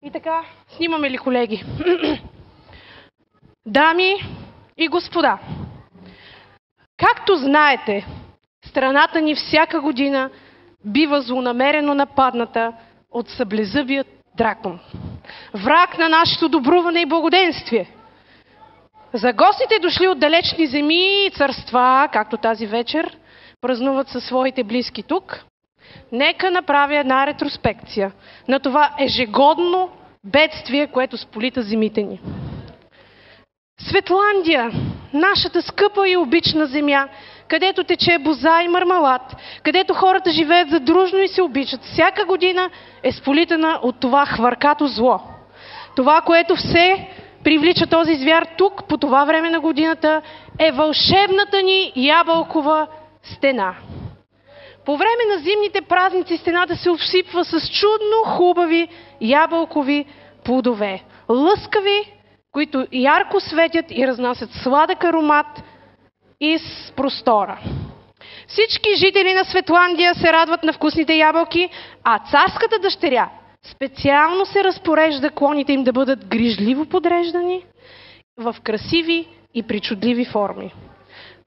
И така, снимаме ли, колеги? Дами и господа, както знаете, страната ни всяка година бива злонамерено нападната от саблезъбият дракон. Враг на нашето добруване и благоденствие. За гостите, дошли от далечни земи и царства, както тази вечер, празнуват със своите близки тук, нека направя една ретроспекция на това ежегодно бедствие, което сполита земите ни. Светландия, нашата скъпа и обична земя, където тече боза и мармалад, където хората живеят задружно и се обичат, всяка година е сполитана от това хвъркато зло. Това, което все привлича този звяр тук, по това време на годината, е вълшебната ни ябълкова стена. По време на зимните празници стената се обсипва с чудно хубави ябълкови плодове. Лъскави, които ярко светят и разнасят сладък аромат из простора. Всички жители на Светландия се радват на вкусните ябълки, а царската дъщеря специално се разпорежда клоните им да бъдат грижливо подреждани в красиви и причудливи форми.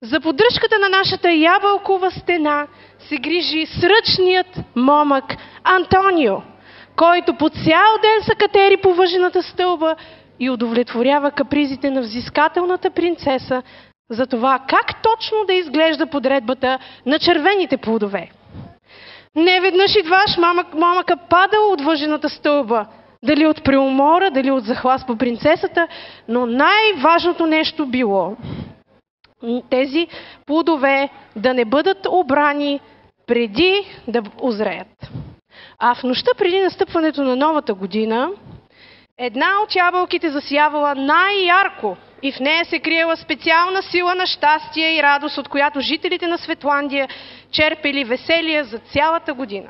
За поддръжката на нашата ябълкова стена се грижи сръчният момък Антонио, който по цял ден се катери по въжената стълба и удовлетворява капризите на взискателната принцеса за това как точно да изглежда подредбата на червените плодове. Неведнъж и дваш момъка падал от въжената стълба, дали от преумора, дали от захлас по принцесата, но най-важното нещо било тези плодове да не бъдат обрани преди да озреят. А в нощта преди настъпването на новата година, една от ябълките засявала най-ярко и в нея се криела специална сила на щастие и радост, от която жителите на Светландия черпели веселие за цялата година.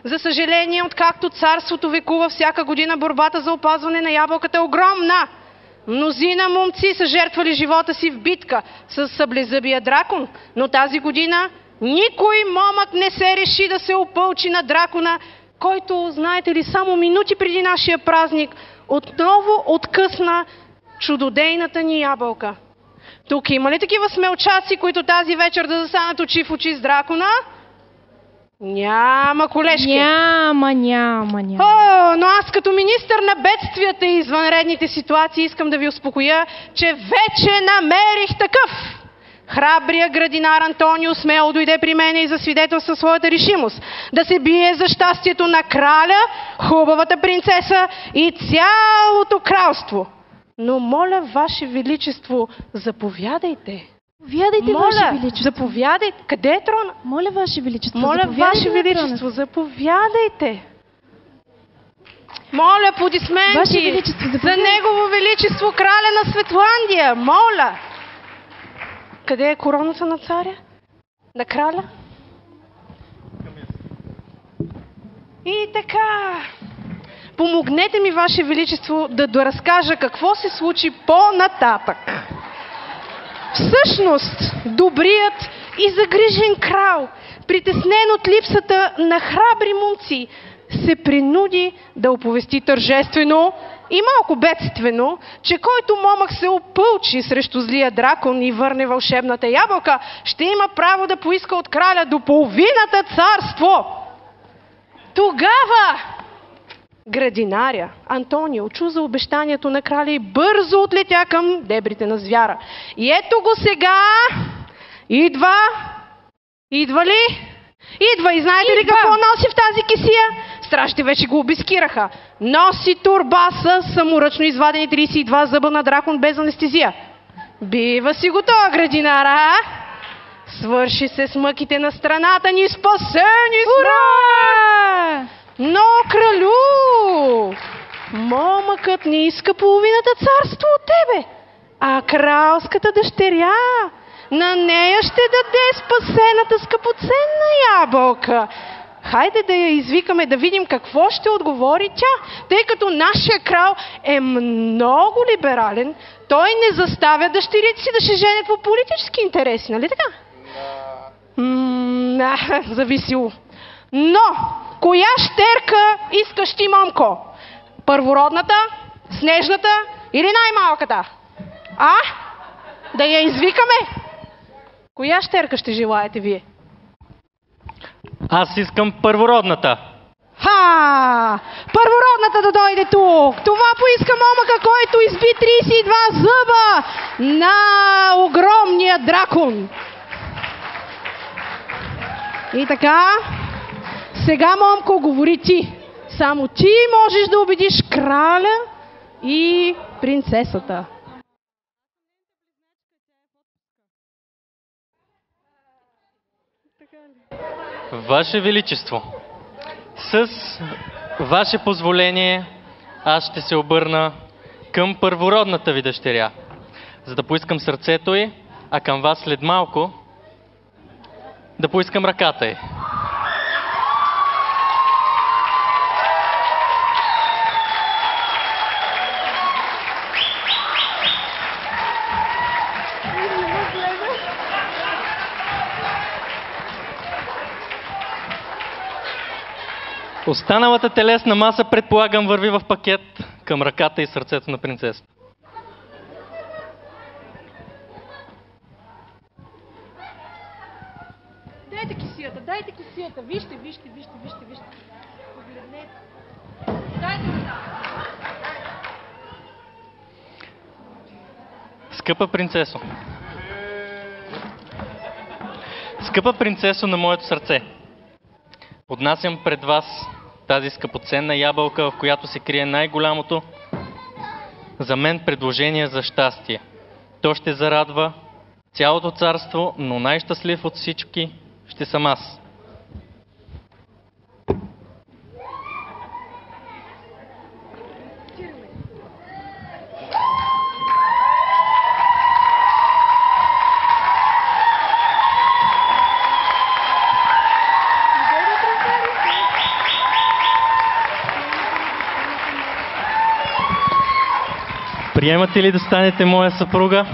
За съжаление, откакто царството векува, всяка година борбата за опазване на ябълката е огромна. Мнозина момци са жертвали живота си в битка с саблезъбия дракон, но тази година никой момък не се реши да се опълчи на дракона, който, знаете ли, само минути преди нашия празник отново откъсна чудодейната ни ябълка. Тук има ли такива смелчаци, които тази вечер да застанат очи в очи с дракона? Няма, колежки. Няма. О, но аз като министър на бедствията и извънредните ситуации искам да ви успокоя, че вече намерих такъв. Храбрия градинар Антонио смело дойде при мене и засвидетелства своята решимост да се бие за щастието на краля, хубавата принцеса и цялото кралство. Но моля, Ваше Величество, заповядайте. Заповядайте, Ваше Величество. Заповядайте. Къде е трона? Моля, Ваше Величество, моля, Ваше Величество, заповядайте. Моля, аплодисменти Ваше Величество, за Негово Величество, краля на Светландия. Моля. Къде е короната на царя? На краля? И така. Помогнете ми, Ваше Величество, да разкажа какво се случи по-нататък. Всъщност, добрият и загрижен крал, притеснен от липсата на храбри момци, се принуди да оповести тържествено и малко бедствено, че който момък се опълчи срещу злия дракон и върне вълшебната ябълка, ще има право да поиска от краля до половината царство. Тогава градинаря Антонио чу за обещанието на краля и бързо отлетя към дебрите на звяра. И ето го сега. Идва ли? Идва. И знаете ли какво носи в тази кесия? Стражите вече го обискираха. Носи турба с саморъчно извадени 32 зъба на дракон без анестезия. Бива си готова, градинара. Свърши се с мъките на страната ни, спасени сме! Но, кралю, момъкът не иска половината царство от тебе, а кралската дъщеря, на нея ще даде спасената скъпоценна ябълка. Хайде да я извикаме да видим какво ще отговори тя, тъй като нашия крал е много либерален, той не заставя дъщерите си да се женят по политически интереси, нали така? Зависило. Но, коя щерка искаш ти, момко? Първородната, снежната или най-малката? А? Да я извикаме? Коя щерка ще желаете вие? Аз искам първородната. Първородната да дойде тук! Това поиска момъка, който изби 32 зъба на огромния дракон. И така, сега, момко, говори ти. Само ти можеш да убедиш краля и принцесата. Ваше Величество, с ваше позволение аз ще се обърна към първородната ви дъщеря, за да поискам сърцето й, а към вас след малко да поискам ръката й. Останалата телесна маса, предполагам, върви в пакет към ръката и сърцето на принцесата. Дайте кисията. Вижте. Погледнете. Дайте ми да. Скъпа принцесо на моето сърце, поднасям пред вас тази скъпоценна ябълка, в която се крие най-голямото за мен предложение за щастие. То ще зарадва цялото царство, но най-щастлив от всички ще съм аз. Приемате ли да станете моя съпруга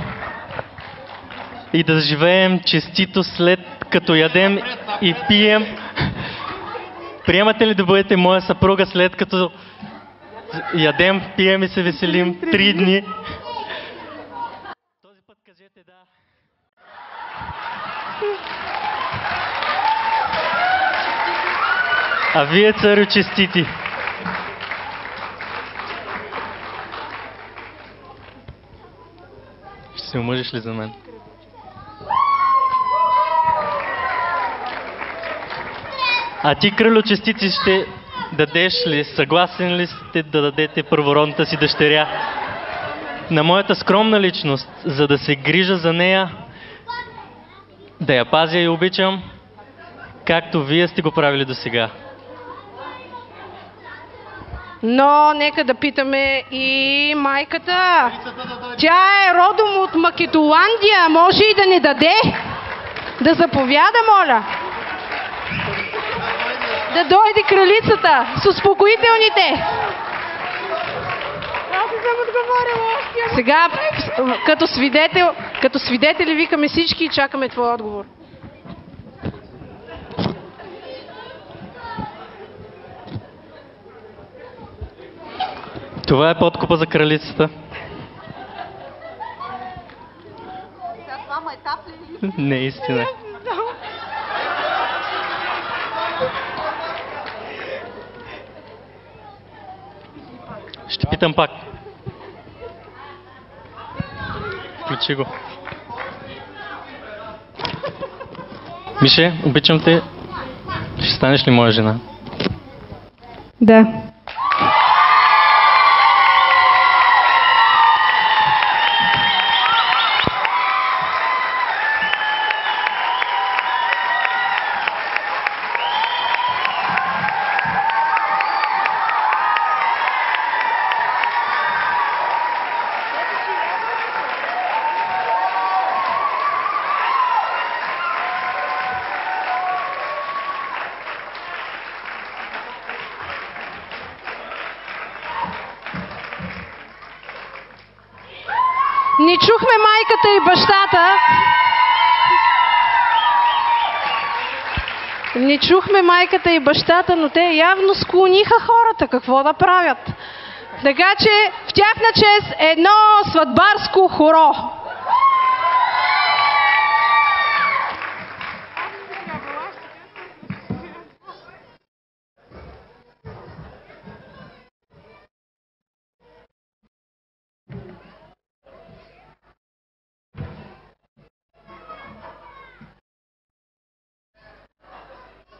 и да живеем честито след като ядем и пием? Приемате ли да бъдете моя съпруга след като ядем, пием и се веселим 3 дни? Този път кажете да. А вие, царю, честити! Ще се омъжиш ли за мен? А ти, кралю, честици, ще дадеш ли, съгласен ли сте да дадете първородната си дъщеря на моята скромна личност, за да се грижа за нея, да я пазя и обичам, както вие сте го правили досега? Но нека да питаме и майката. Тя е родом от Македоландия. Може и да не даде. Да заповяда, моля. Да дойде кралицата с успокоителните. Аз не съм отговорила. Сега, като свидетели викаме всички и чакаме твой отговор. Това е подкупа за кралицата. Не е истина. Ще питам пак. Включи го. Мише, обичам те. Ще станеш ли моя жена? Да. Не чухме майката и бащата. Не чухме майката и бащата, но те явно склониха хората. Какво да правят? Така че в тяхна чест едно сватбарско хоро.